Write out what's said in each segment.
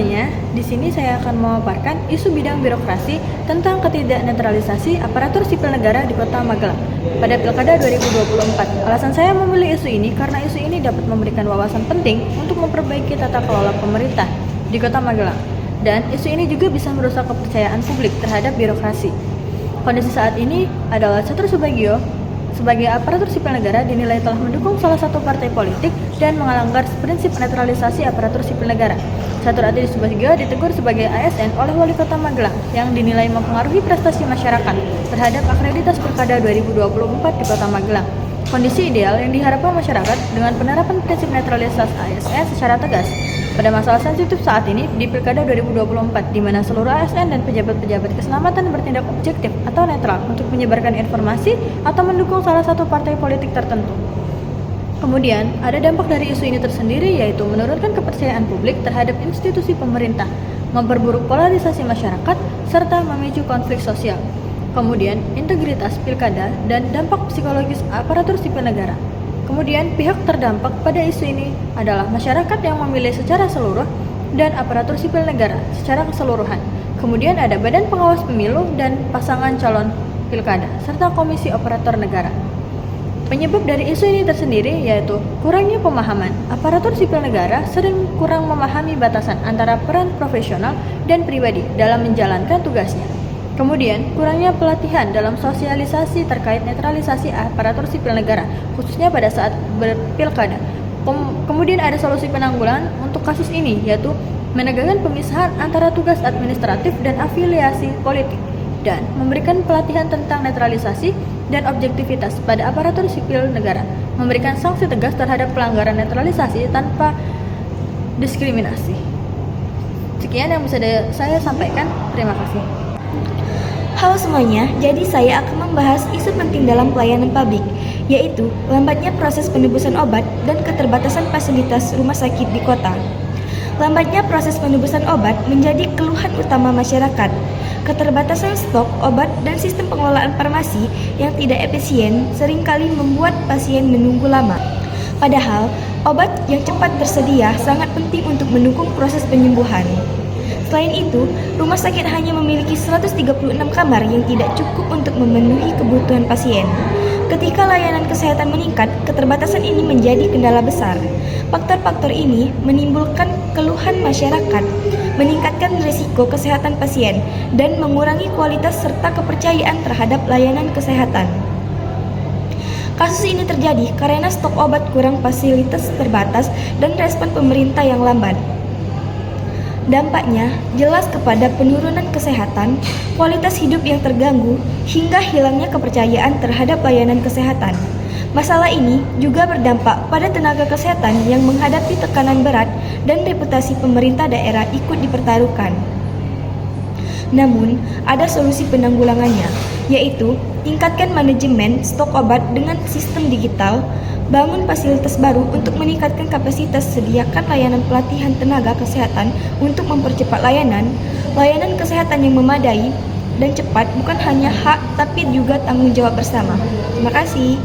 semuanya, di sini saya akan memaparkan isu bidang birokrasi tentang ketidaknetralisasi aparatur sipil negara di Kota Magelang pada Pilkada 2024. Alasan saya memilih isu ini karena isu ini dapat memberikan wawasan penting untuk memperbaiki tata kelola pemerintah di Kota Magelang. Dan isu ini juga bisa merusak kepercayaan publik terhadap birokrasi. Kondisi saat ini adalah Catur Subagio sebagai aparatur sipil negara dinilai telah mendukung salah satu partai politik dan melanggar prinsip netralisasi aparatur sipil negara. Catur Adi Subagio ditegur sebagai ASN oleh Wali Kota Magelang yang dinilai mempengaruhi prestasi masyarakat terhadap akreditas Pilkada 2024 di Kota Magelang. Kondisi ideal yang diharapkan masyarakat dengan penerapan prinsip netralitas ASN secara tegas pada masalah sensitif saat ini di Pilkada 2024, di mana seluruh ASN dan pejabat-pejabat keselamatan bertindak objektif atau netral untuk menyebarkan informasi atau mendukung salah satu partai politik tertentu. Kemudian, ada dampak dari isu ini tersendiri, yaitu menurunkan kepercayaan publik terhadap institusi pemerintah, memperburuk polarisasi masyarakat, serta memicu konflik sosial. Kemudian, integritas pilkada dan dampak psikologis aparatur sipil negara. Kemudian, pihak terdampak pada isu ini adalah masyarakat yang memilih secara seluruh dan aparatur sipil negara secara keseluruhan. Kemudian ada Badan Pengawas Pemilu dan pasangan calon pilkada, serta Komisi Operator Negara. Penyebab dari isu ini tersendiri yaitu kurangnya pemahaman. Aparatur sipil negara sering kurang memahami batasan antara peran profesional dan pribadi dalam menjalankan tugasnya. Kemudian, kurangnya pelatihan dalam sosialisasi terkait netralisasi aparatur sipil negara, khususnya pada saat berpilkada. Kemudian ada solusi penanggulangan untuk kasus ini, yaitu menegakkan pemisahan antara tugas administratif dan afiliasi politik, dan memberikan pelatihan tentang netralisasi dan objektivitas pada aparatur sipil negara, memberikan sanksi tegas terhadap pelanggaran netralisasi tanpa diskriminasi. Sekian yang bisa saya sampaikan, terima kasih. Halo semuanya, jadi saya akan membahas isu penting dalam pelayanan publik, yaitu lambatnya proses penebusan obat dan keterbatasan fasilitas rumah sakit di kota. Lambatnya proses penebusan obat menjadi keluhan utama masyarakat. Keterbatasan stok obat dan sistem pengelolaan farmasi yang tidak efisien seringkali membuat pasien menunggu lama. Padahal, obat yang cepat tersedia sangat penting untuk mendukung proses penyembuhan. Selain itu, rumah sakit hanya memiliki 136 kamar yang tidak cukup untuk memenuhi kebutuhan pasien. Ketika layanan kesehatan meningkat, keterbatasan ini menjadi kendala besar. Faktor-faktor ini menimbulkan keluhan masyarakat, meningkatkan risiko kesehatan pasien, dan mengurangi kualitas serta kepercayaan terhadap layanan kesehatan. Kasus ini terjadi karena stok obat kurang, fasilitas terbatas, dan respon pemerintah yang lambat. Dampaknya jelas kepada penurunan kesehatan, kualitas hidup yang terganggu, hingga hilangnya kepercayaan terhadap layanan kesehatan. Masalah ini juga berdampak pada tenaga kesehatan yang menghadapi tekanan berat dan reputasi pemerintah daerah ikut dipertaruhkan. Namun, ada solusi penanggulangannya, yaitu tingkatkan manajemen stok obat dengan sistem digital, bangun fasilitas baru untuk meningkatkan kapasitas, sediakan layanan pelatihan tenaga kesehatan untuk mempercepat layanan kesehatan yang memadai dan cepat bukan hanya hak tapi juga tanggung jawab bersama. Terima kasih.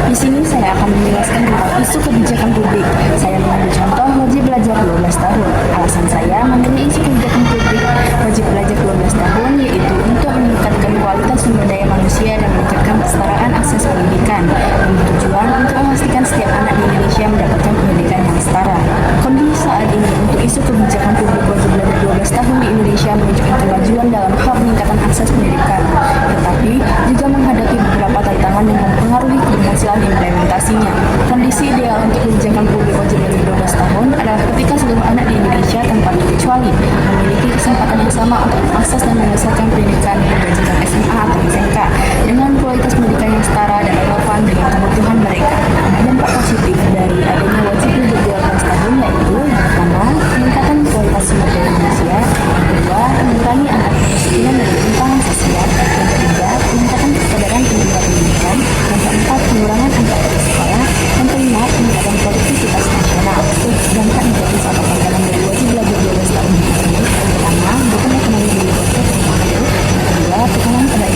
Di sini saya akan menjelaskan tentang isu kebijakan publik. Saya mengambil contoh wajib belajar 12 tahun. Alasan saya memilih isu kebijakan publik wajib belajar 12 tahun yaitu untuk meningkatkan kualitas sumber daya manusia dan meningkatkan kesetaraan akses pendidikan dengan tujuan untuk memastikan setiap anak di Indonesia mendapatkan pendidikan yang setara. Kondisi saat ini untuk isu kebijakan publik wajib belajar 12 tahun di Indonesia menunjukkan kemajuan dalam hal peningkatan akses pendidikan, tetapi juga menghadapi beberapa tantangan yang mempengaruhi keberhasilan implementasinya. Kondisi ideal untuk kebijakan publik wajib belajar 12 tahun adalah ketika seluruh anak di Indonesia tanpa terkecuali memiliki kesempatan yang sama untuk mengakses dan menyelesaikan pendidikan baik jenjang SMA atau SMK dengan kualitas pendidikan yang setara dan relevan dengan kebutuhan mereka. Dampak positif dari adanya wajib belajar 12 tahun yaitu yang pertama, peningkatan kualitas sumber daya manusia, yang kedua, mengurangi angka kemiskinan dan ketimpangan sosial, yang ketiga, peningkatan kesadaran pengguna pendidikan, yang keempat, pengurangan angka putus sekolah, yang kelima, peningkatan produktivitas nasional. Dampak negatif atau pandangan dari wajib belajar 12 tahun ini, yang pertama, dukungan ekonomi di ibu kota, yang kedua, tekanan pada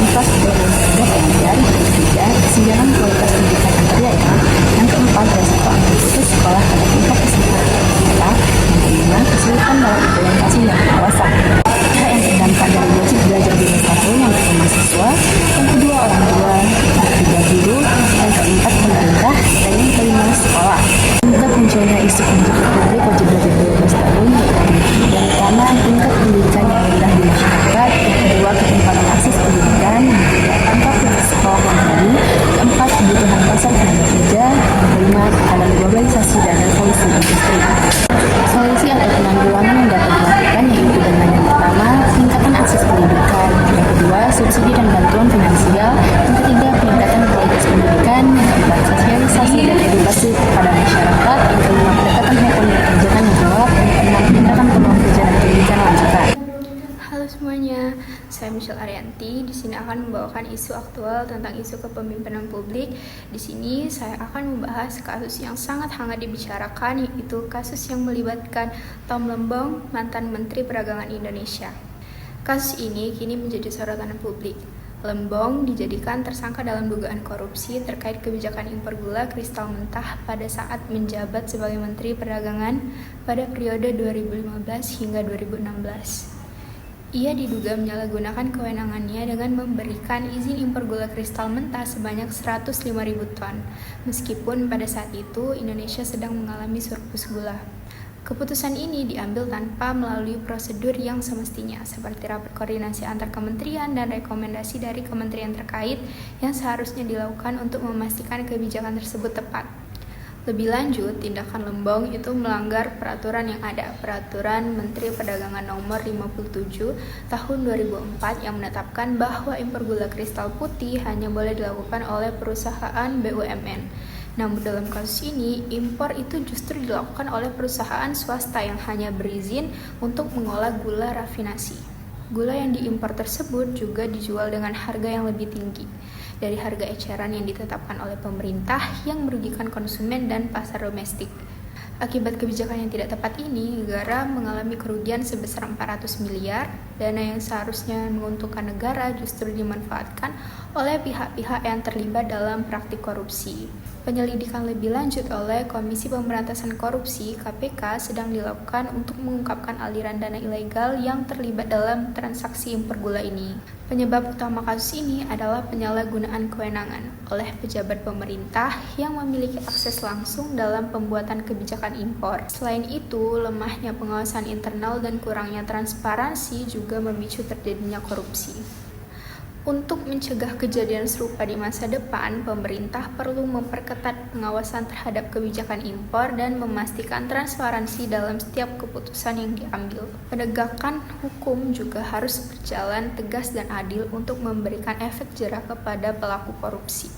finansial, yang ketiga peningkatan kualitas pendidikan, yang keempat sosialisasi dan edukasi kepada masyarakat, yang kelima pendekatan hukum dan kebijakan yang kuat, yang keenam tindakan peluang kerja dan pendidikan lanjutan. Halo semuanya, saya Michelle Arianti. Di sini akan membawakan isu aktual tentang isu kepemimpinan publik. Di sini saya akan membahas kasus yang sangat hangat dibicarakan, yaitu kasus yang melibatkan Tom Lembong, mantan Menteri Perdagangan Indonesia. Kasus ini kini menjadi sorotan publik. Lembong dijadikan tersangka dalam dugaan korupsi terkait kebijakan impor gula kristal mentah pada saat menjabat sebagai Menteri Perdagangan pada periode 2015 hingga 2016. Ia diduga menyalahgunakan kewenangannya dengan memberikan izin impor gula kristal mentah sebanyak 105.000 ton, meskipun pada saat itu Indonesia sedang mengalami surplus gula. Keputusan ini diambil tanpa melalui prosedur yang semestinya, seperti rapat koordinasi antar kementerian dan rekomendasi dari kementerian terkait yang seharusnya dilakukan untuk memastikan kebijakan tersebut tepat. Lebih lanjut, tindakan Lembong itu melanggar peraturan yang ada, Peraturan Menteri Perdagangan Nomor 57 Tahun 2004 yang menetapkan bahwa impor gula kristal putih hanya boleh dilakukan oleh perusahaan BUMN. Namun dalam kasus ini, impor itu justru dilakukan oleh perusahaan swasta yang hanya berizin untuk mengolah gula rafinasi. Gula yang diimpor tersebut juga dijual dengan harga yang lebih tinggi dari harga eceran yang ditetapkan oleh pemerintah yang merugikan konsumen dan pasar domestik. Akibat kebijakan yang tidak tepat ini, negara mengalami kerugian sebesar 400 miliar. Dana yang seharusnya menguntungkan negara justru dimanfaatkan oleh pihak-pihak yang terlibat dalam praktik korupsi. Penyelidikan lebih lanjut oleh Komisi Pemberantasan Korupsi (KPK) sedang dilakukan untuk mengungkapkan aliran dana ilegal yang terlibat dalam transaksi impor gula ini. Penyebab utama kasus ini adalah penyalahgunaan kewenangan oleh pejabat pemerintah yang memiliki akses langsung dalam pembuatan kebijakan impor. Selain itu, lemahnya pengawasan internal dan kurangnya transparansi juga memicu terjadinya korupsi. Untuk mencegah kejadian serupa di masa depan, pemerintah perlu memperketat pengawasan terhadap kebijakan impor dan memastikan transparansi dalam setiap keputusan yang diambil. Penegakan hukum juga harus berjalan tegas dan adil untuk memberikan efek jera kepada pelaku korupsi.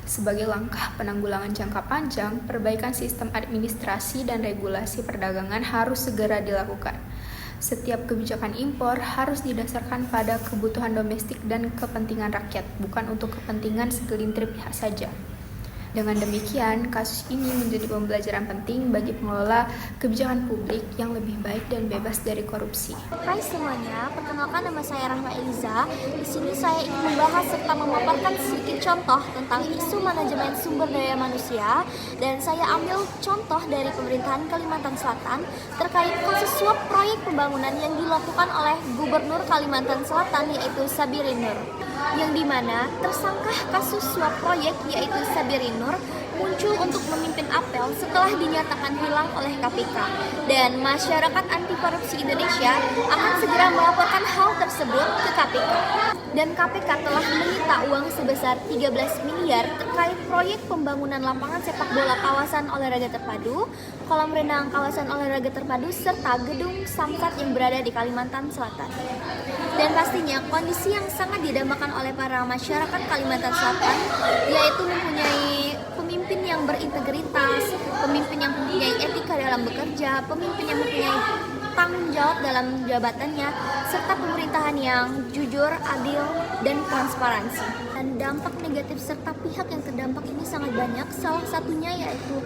Sebagai langkah penanggulangan jangka panjang, perbaikan sistem administrasi dan regulasi perdagangan harus segera dilakukan. Setiap kebijakan impor harus didasarkan pada kebutuhan domestik dan kepentingan rakyat, bukan untuk kepentingan segelintir pihak saja. Dengan demikian, kasus ini menjadi pembelajaran penting bagi pengelola kebijakan publik yang lebih baik dan bebas dari korupsi. Hai semuanya, perkenalkan nama saya Rahma Eliza. Di sini saya ingin membahas serta memaparkan sedikit contoh tentang isu manajemen sumber daya manusia, dan saya ambil contoh dari pemerintahan Kalimantan Selatan terkait kasus suap proyek pembangunan yang dilakukan oleh Gubernur Kalimantan Selatan, yaitu Sabirin Nur, yang dimana tersangka kasus suap proyek yaitu Sabirin Nur muncul untuk memimpin apel setelah dinyatakan hilang oleh KPK, dan masyarakat anti korupsi Indonesia akan segera melaporkan hal tersebut ke KPK. Dan KPK telah menyita uang sebesar 13 miliar terkait proyek pembangunan lapangan sepak bola kawasan olahraga terpadu, kolam renang kawasan olahraga terpadu, serta gedung Samsat yang berada di Kalimantan Selatan. Dan pastinya kondisi yang sangat didambakan oleh para masyarakat Kalimantan Selatan yaitu mempunyai pemimpin yang berintegritas, pemimpin yang mempunyai etika dalam bekerja, pemimpin yang mempunyai tanggung jawab dalam jabatannya, serta pemerintahan yang jujur, adil, dan transparansi. Dan dampak negatif serta pihak yang terdampak ini sangat banyak. Salah satunya yaitu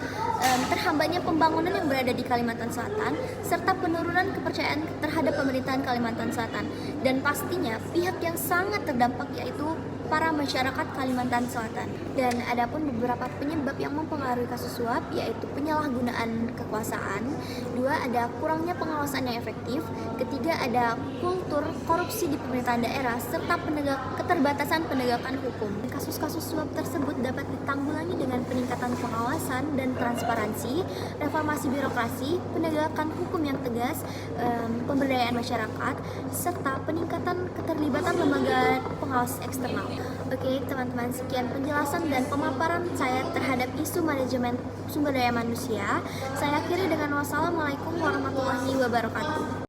terhambatnya pembangunan yang berada di Kalimantan Selatan, serta penurunan kepercayaan terhadap pemerintahan Kalimantan Selatan. Dan pastinya pihak yang sangat terdampak yaitu para masyarakat Kalimantan Selatan. Dan adapun beberapa penyebab yang mempengaruhi kasus suap yaitu penyalahgunaan kekuasaan, dua, ada kurangnya pengawasan yang efektif, ketiga, ada kultur korupsi di pemerintahan daerah, serta keterbatasan penegakan hukum. Kasus-kasus suap tersebut dapat ditanggulangi dengan peningkatan pengawasan dan transparansi, reformasi birokrasi, penegakan hukum yang tegas, pemberdayaan masyarakat, serta peningkatan keterlibatan lembaga pengawas eksternal. Oke, teman-teman, sekian penjelasan dan pemaparan saya terhadap isu manajemen sumber daya manusia. Saya akhiri dengan wassalamualaikum warahmatullahi wabarakatuh.